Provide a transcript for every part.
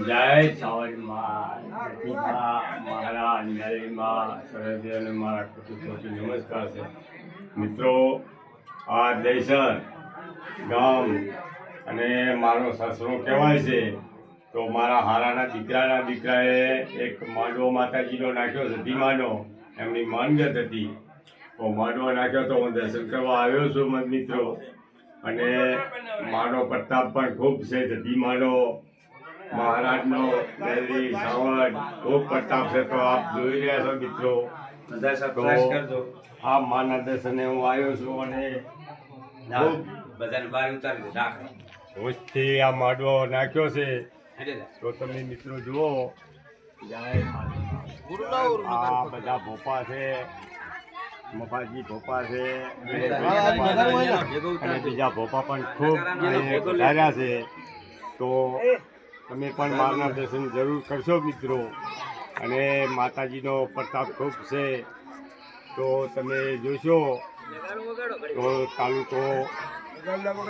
જય સાવરી મારા ન્યાયમાં સરહદે મારા કુટુંબોથી નમસ્કાર છે મિત્રો. આ દહીસર ગામ અને મારો સસરો કહેવાય છે. તો મારા હારાના દીકરાએ એક માંડવો માતાજીનો નાખ્યો સતી માંડવો. એમની માનગત હતી તો માંડવો નાખ્યો તો હું દર્શન કરવા આવ્યો છું મિત્રો. અને મારો પ્રતાપ પણ ખૂબ છે. સતી માંડવો મહારાજનો દિલ્હી સાવડ ખૂબ પ્રતાપ છે. તો આપ જોઈ રહ્યા છો મિત્રો. તો આ માના દર્શને હું આવ્યો છું અને બધાને બહાર ઉતારી દે હોશથી આ માંડવો નાખ્યો છે. તો તમે મિત્રો જુઓ, આ બધા ભોપા છે, મફાજી ભોપા છે અને બીજા ભોપા પણ ખૂબ વધાર્યા છે. તો તમે પણ મારના દર્શન જરૂર કરશો મિત્રો. અને માતાજીનો પ્રતાપ ખૂબ છે. તો તમે જોશો તો તાલુકો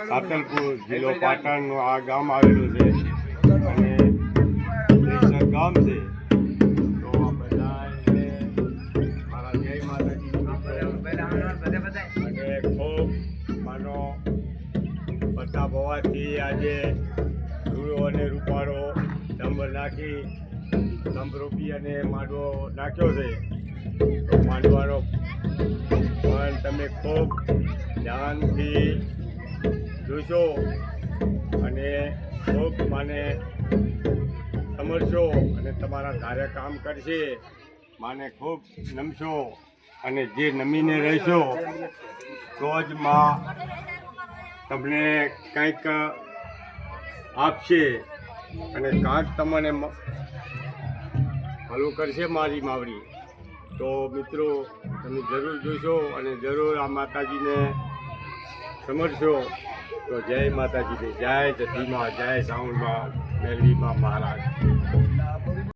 સાતલપુર, જિલ્લો પાટણનું આ ગામ આવેલું છે અને દહીસર ગામ છે. તો આ બધા મારા જય માતાજી અને ખૂબ માનો પ્રતાપ હોવાથી આજે રૂડો અને રૂપાળો ધંભ નાખી ધંભ રોપી અને માંડવો નાખ્યો છે. તો માંડવાનો પણ તમે ખૂબ ધ્યાનથી જોશો અને ખૂબ માને સમજશો અને તમારા ધારે કામ કરશે. માને ખૂબ નમશો અને જે નમીને રહેશો તો જ માં તમને કંઈક આપશે અને કાંઈક તમને ભલું કરશે મારી માવડી. તો મિત્રો તમે જરૂર જોશો અને જરૂર આ માતાજીને સમજશો. તો જય માતાજીને, જય જતીમાં, જય સાઉન્ડમાં, મેલવીમાં મહારાજ.